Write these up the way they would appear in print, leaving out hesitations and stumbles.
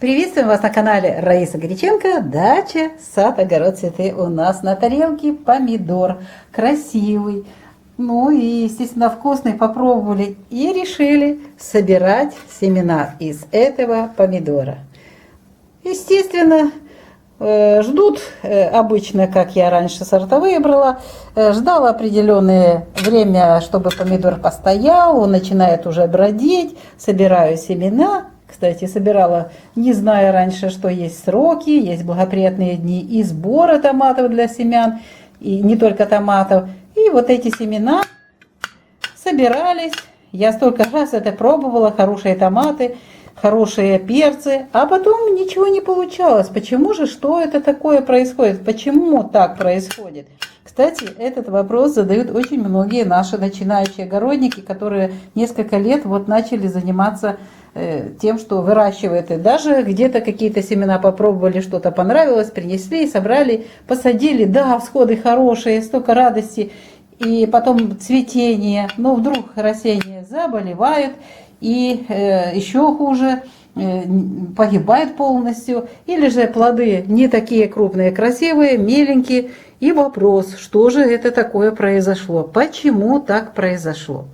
Приветствуем вас на канале Раиса Горяченко. Дача, сад, огород, цветы. У нас на тарелке помидор. Красивый. Ну и, естественно, вкусный. Попробовали и решили собирать семена из этого помидора. Естественно, ждут обычно, как я раньше сортовые брала, ждала определенное время, чтобы помидор постоял, он начинает уже бродить, собираю семена. Кстати, собирала, не зная раньше, что есть сроки, есть благоприятные дни и сбора томатов для семян, и не только томатов. И вот эти семена собирались. Я столько раз это пробовала, хорошие томаты, хорошие перцы, а потом ничего не получалось. Почему же, что это такое происходит? Почему так происходит? Кстати, этот вопрос задают очень многие наши начинающие огородники, которые несколько лет вот начали заниматься тем, что выращивают. И даже где-то какие-то семена попробовали, что-то понравилось, принесли, собрали, посадили. Да, всходы хорошие, столько радости. И потом цветение. Но вдруг растения заболевают. И еще хуже, погибает полностью. Или же плоды не такие крупные, красивые, меленькие. И вопрос, что же это такое произошло? Почему так произошло?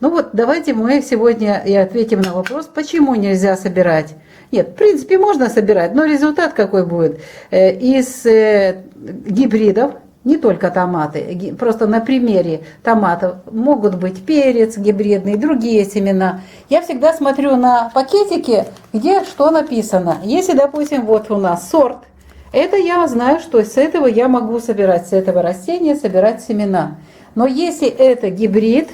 Ну вот, давайте мы сегодня и ответим на вопрос, почему нельзя собирать. Нет, в принципе, можно собирать, но результат какой будет? Из гибридов, не только томаты, просто на примере томатов могут быть перец гибридный, другие семена. Я всегда смотрю на пакетики, где что написано. Если, допустим, вот у нас сорт, это я знаю, что с этого я могу собирать, с этого растения собирать семена. Но если это гибрид,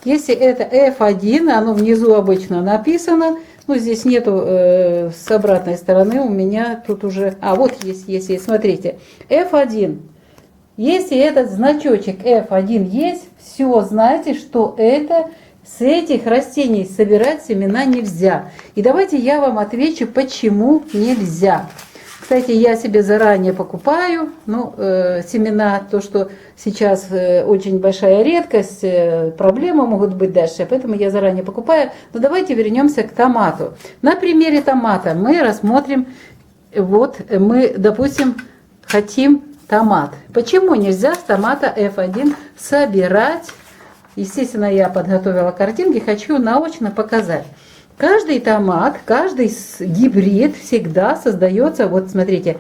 если это F1, оно внизу обычно написано, ну здесь нету с обратной стороны, у меня тут уже, вот есть, смотрите, F1. Если этот значочек F1 есть, все, знаете, что это с этих растений собирать семена нельзя. И давайте я вам отвечу, почему нельзя. Кстати, я себе заранее покупаю семена, то, что сейчас очень большая редкость, проблемы могут быть дальше, поэтому я заранее покупаю. Но давайте вернемся к томату. На примере томата мы рассмотрим, вот мы, допустим, хотим томат. Почему нельзя с томата F1 собирать? Естественно, я подготовила картинки, хочу наочно показать. Каждый томат, каждый гибрид всегда создается, вот смотрите,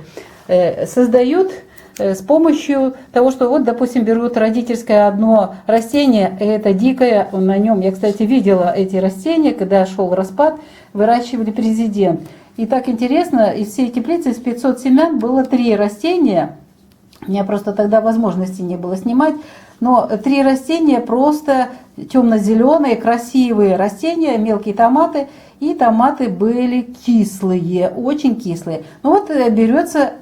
создают с помощью того, что вот, допустим, берут родительское одно растение, это дикое, на нем, я, кстати, видела эти растения, когда шел распад, выращивали президент. И так интересно, из всей теплицы, из 500 семян было 3 растения, у меня просто тогда возможности не было снимать, но 3 растения просто темно-зеленые, красивые растения, мелкие томаты. И томаты были кислые, очень кислые. Ну вот берется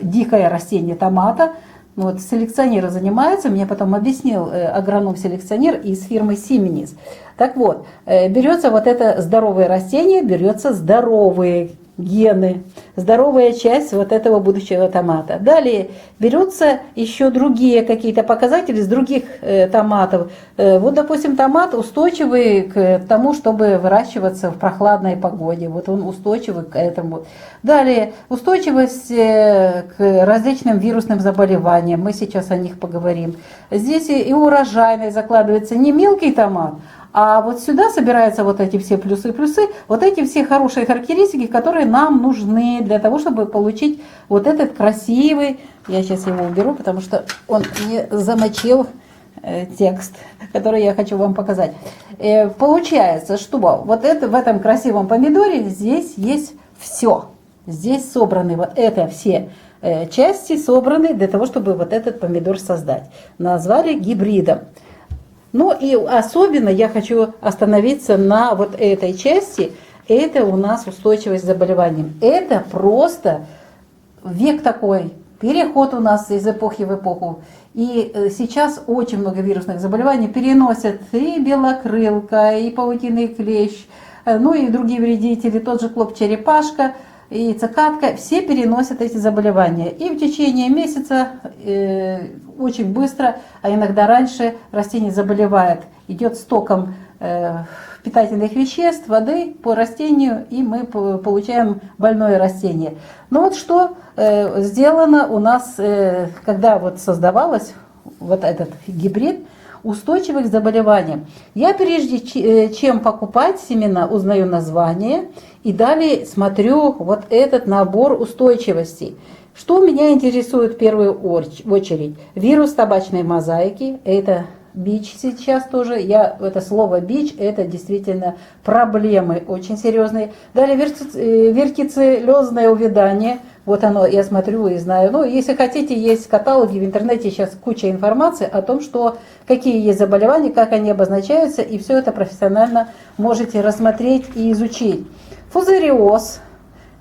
дикое растение томата. Вот селекционеры занимаются, мне потом объяснил агроном-селекционер из фирмы Сименис. Так вот, берется вот это здоровое растение, берется здоровые гены, здоровая часть вот этого будущего томата. Далее берутся еще другие какие-то показатели с других томатов. Вот, допустим, томат устойчивый к тому, чтобы выращиваться в прохладной погоде. Вот он устойчивый к этому. Далее устойчивость к различным вирусным заболеваниям. Мы сейчас о них поговорим. Здесь и урожайность закладывается не мелкий томат, а вот сюда собираются вот эти все плюсы, вот эти все хорошие характеристики, которые нам нужны для того, чтобы получить вот этот красивый, я сейчас его уберу, потому что он не замочил текст, который я хочу вам показать. Получается, что вот это, в этом красивом помидоре здесь есть все. Здесь собраны вот это все части, собраны для того, чтобы вот этот помидор создать. Назвали гибридом. Ну и особенно я хочу остановиться на вот этой части. Это у нас устойчивость к заболеваниям. Это просто век такой, переход у нас из эпохи в эпоху. И сейчас очень много вирусных заболеваний переносят и белокрылка, и паутинный клещ, ну и другие вредители, тот же клоп-черепашка. И цикадка, все переносят эти заболевания. И в течение месяца очень быстро, а иногда раньше, растение заболевает, идет стоком питательных веществ, воды по растению, и мы получаем больное растение. Но вот что сделано у нас, когда вот создавалось вот этот гибрид устойчивых к заболеваниям. Я прежде чем покупать семена, узнаю название и далее смотрю вот этот набор устойчивостей. Что меня интересует в первую очередь? Вирус табачной мозаики, это БИЧ сейчас тоже. Это слово БИЧ, это действительно проблемы очень серьезные. Далее вертицеллезное увядание. Вот оно, я смотрю и знаю. Ну, если хотите, есть каталоги в интернете, сейчас куча информации о том, что какие есть заболевания, как они обозначаются, и все это профессионально можете рассмотреть и изучить. Фузариоз,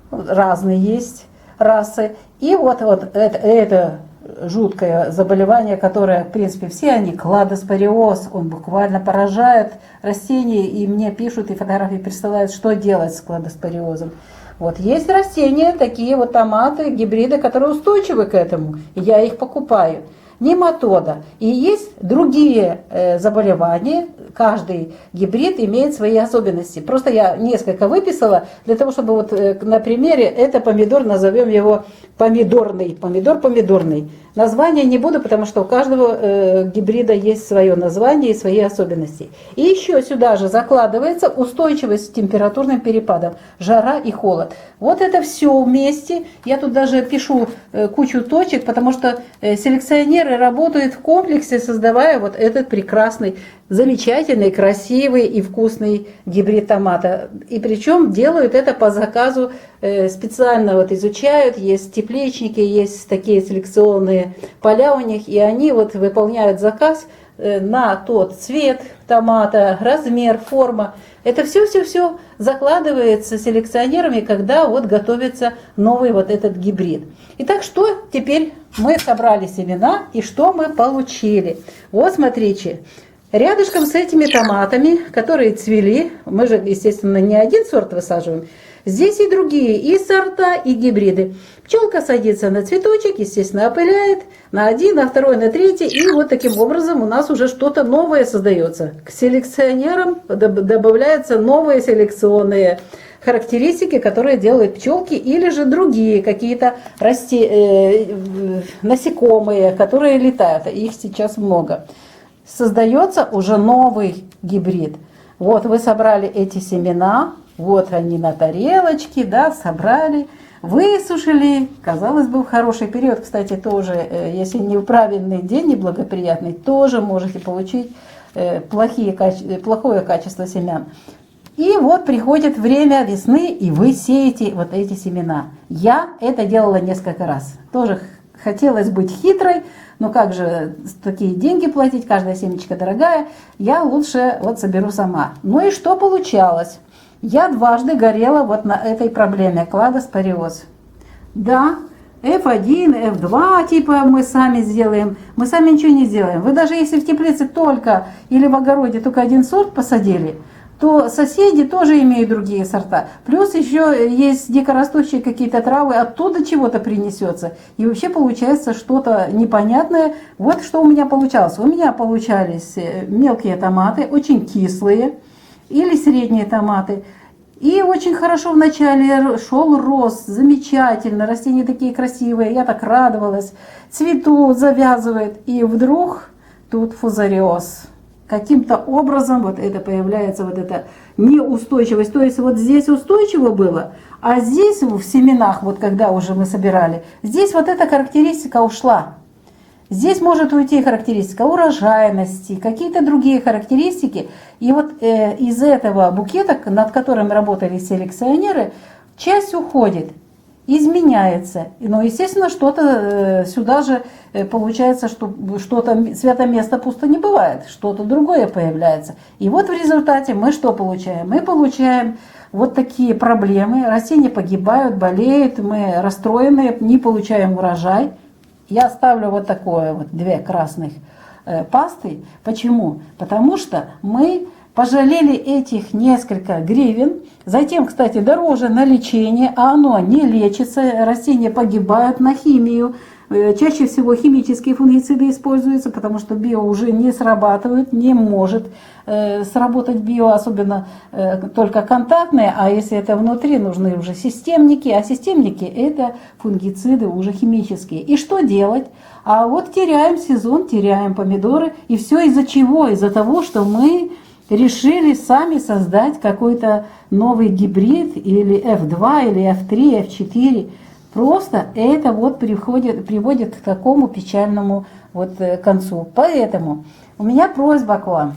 разные есть расы. И вот это жуткое заболевание, которое, в принципе, все они, кладоспориоз, он буквально поражает растения, и мне пишут, и фотографии присылают, что делать с кладоспориозом. Вот есть растения, такие вот томаты, гибриды, которые устойчивы к этому, и я их покупаю. Нематода. И есть другие заболевания, каждый гибрид имеет свои особенности. Просто я несколько выписала, для того, чтобы вот на примере, это помидор, назовем его помидорный, помидор помидорный. Название не буду, потому что у каждого гибрида есть свое название и свои особенности. И еще сюда же закладывается устойчивость к температурным перепадам, жара и холод. Вот это все вместе. Я тут даже пишу кучу точек, потому что селекционеры работают в комплексе, создавая вот этот прекрасный, замечательный, красивый и вкусный гибрид томата. И причем делают это по заказу, специально вот изучают, есть тепличники, есть такие селекционные поля у них, и они вот выполняют заказ на тот цвет томата, размер, форма. Это все закладывается селекционерами, когда вот готовится новый вот этот гибрид. Итак, что теперь мы собрали семена и что мы получили? Вот смотрите, рядышком с этими томатами, которые цвели, мы же, естественно, не один сорт высаживаем, здесь и другие, и сорта, и гибриды. Пчелка садится на цветочек, естественно, опыляет на один, на второй, на третий. И вот таким образом у нас уже что-то новое создается. К селекционерам добавляются новые селекционные характеристики, которые делают пчелки, или же другие какие-то насекомые, которые летают. Их сейчас много. Создается уже новый гибрид. Вот вы собрали эти семена. Вот они на тарелочке, да, собрали, высушили. Казалось бы, в хороший период, кстати, тоже, если не в правильный день, неблагоприятный, тоже можете получить плохое качество семян. И вот приходит время весны, и вы сеете вот эти семена. Я это делала несколько раз. Тоже хотелось быть хитрой, но как же такие деньги платить, каждая семечка дорогая, я лучше вот соберу сама. Ну и что получалось? Я дважды горела вот на этой проблеме, кладоспориоз. Да, F1, F2 типа мы сами сделаем, мы сами ничего не сделаем. Вы даже если в теплице только или в огороде только один сорт посадили, то соседи тоже имеют другие сорта. Плюс еще есть дикорастущие какие-то травы, оттуда чего-то принесется. И вообще получается что-то непонятное. Вот что у меня получалось. У меня получались мелкие томаты, очень кислые, или средние томаты. И очень хорошо вначале шел рост, замечательно, растения такие красивые, я так радовалась. Цветут, завязывают, и вдруг тут фузариоз. Каким-то образом вот это появляется, вот эта неустойчивость. То есть вот здесь устойчиво было, а здесь в семенах, вот когда уже мы собирали, здесь вот эта характеристика ушла. Здесь может уйти характеристика урожайности, какие-то другие характеристики. И вот из этого букета, над которым работали селекционеры, часть уходит, изменяется. Но, естественно, что-то сюда же получается, что что-то святое место пусто не бывает, что-то другое появляется. И вот в результате мы что получаем? Мы получаем вот такие проблемы, растения погибают, болеют, мы расстроены, не получаем урожай. Я ставлю вот такое вот, две красных пасты. Почему? Потому что мы пожалели этих несколько гривен. Затем, кстати, дороже на лечение, а оно не лечится. Растения погибают на химию, Чаще всего химические фунгициды используются, потому что био уже не срабатывает, не может сработать био, особенно только контактные, а если это внутри, нужны уже системники, а системники это фунгициды уже химические. И что делать? А вот теряем сезон, теряем помидоры, и все из-за чего? Из-за того, что мы решили сами создать какой-то новый гибрид, или F2, или F3, F4. Просто это вот приводит к такому печальному вот концу. Поэтому у меня просьба к вам.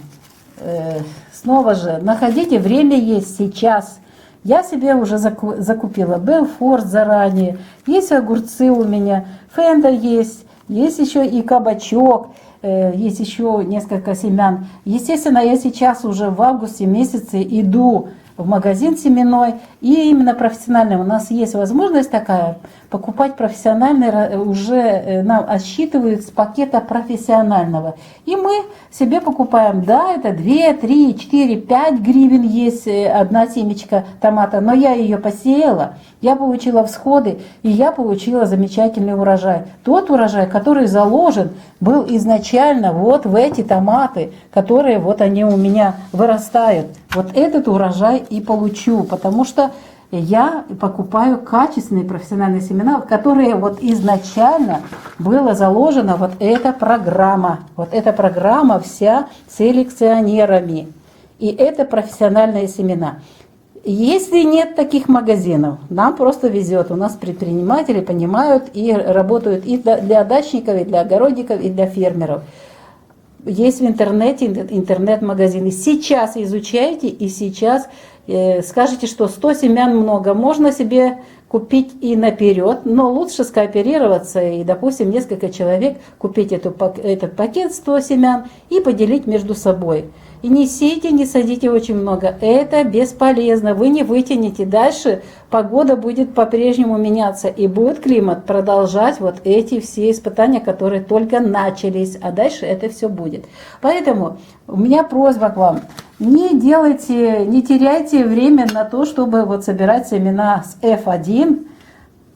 Снова же, находите, время есть сейчас. Я себе уже закупила Белфорд заранее. Есть огурцы у меня, фенда есть еще и кабачок. Есть еще несколько семян. Естественно, я сейчас уже в августе месяце иду в магазин семенной, и именно профессиональный. У нас есть возможность такая, покупать профессиональный, уже нам отсчитывают с пакета профессионального. И мы себе покупаем, да, это 2, 3, 4, 5 гривен есть одна семечка томата, но я ее посеяла, я получила всходы, и я получила замечательный урожай. Тот урожай, который заложен, был изначально вот в эти томаты, которые вот они у меня вырастают. Вот этот урожай и получу, потому что я покупаю качественные профессиональные семена, в которые вот изначально была заложена вот эта программа. Вот эта программа вся селекционерами. И это профессиональные семена. Если нет таких магазинов, нам просто везет. У нас предприниматели понимают и работают и для дачников, и для огородников, и для фермеров. Есть в интернете интернет-магазины. Сейчас изучайте и сейчас скажете, что 100 семян много. Можно себе купить и наперед, но лучше скооперироваться и, допустим, несколько человек купить этот пакет 100 семян и поделить между собой. И не сейте, не садите очень много. Это бесполезно. Вы не вытянете. Дальше погода будет по-прежнему меняться. И будет климат продолжать вот эти все испытания, которые только начались. А дальше это все будет. Поэтому у меня просьба к вам. Не делайте, не теряйте время на то, чтобы вот собирать семена с F1.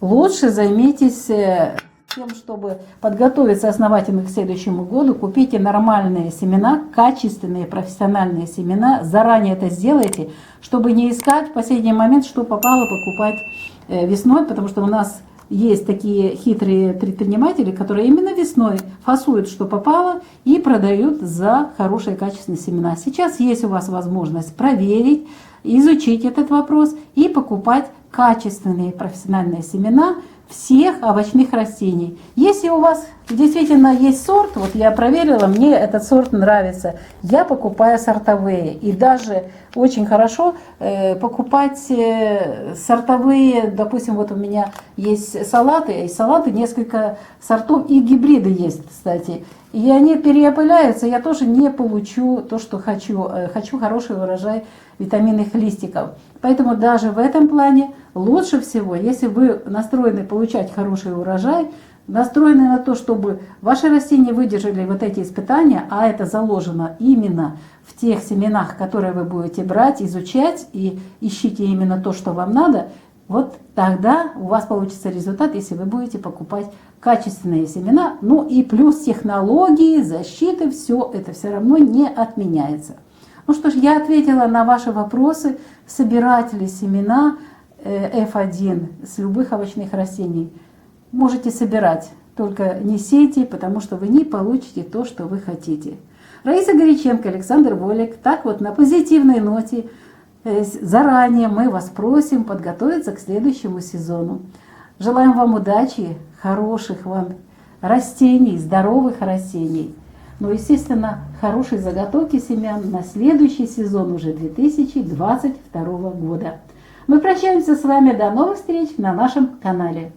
Лучше займитесь тем, чтобы подготовиться основательно к следующему году. Купите нормальные семена, качественные профессиональные семена. Заранее это сделайте, чтобы не искать в последний момент, что попало, покупать весной, потому что у нас есть такие хитрые предприниматели, которые именно весной фасуют, что попало, и продают за хорошие качественные семена. Сейчас есть у вас возможность проверить, изучить этот вопрос и покупать качественные профессиональные семена всех овощных растений. Если у вас действительно есть сорт, вот я проверила, мне этот сорт нравится, я покупаю сортовые. И даже очень хорошо покупать сортовые, допустим, вот у меня есть салаты, и салаты несколько сортов, и гибриды есть, кстати. И они переопыляются, я тоже не получу то, что хочу. Хочу хороший урожай витаминных листиков. Поэтому даже в этом плане лучше всего, если вы настроены получать хороший урожай, настроены на то, чтобы ваши растения выдержали вот эти испытания, а это заложено именно в тех семенах, которые вы будете брать, изучать, и ищите именно то, что вам надо, вот тогда у вас получится результат, если вы будете покупать качественные семена. Ну и плюс технологии, защиты, все это все равно не отменяется. Ну что ж, я ответила на ваши вопросы. Собиратели семена F1 с любых овощных растений можете собирать, только не сейте, потому что вы не получите то, что вы хотите. Раиса Горяченко, Александр Волик. Так вот, на позитивной ноте заранее мы вас просим подготовиться к следующему сезону. Желаем вам удачи, хороших вам растений, здоровых растений. Ну, естественно, хорошей заготовки семян на следующий сезон уже 2022 года. Мы прощаемся с вами. До новых встреч на нашем канале.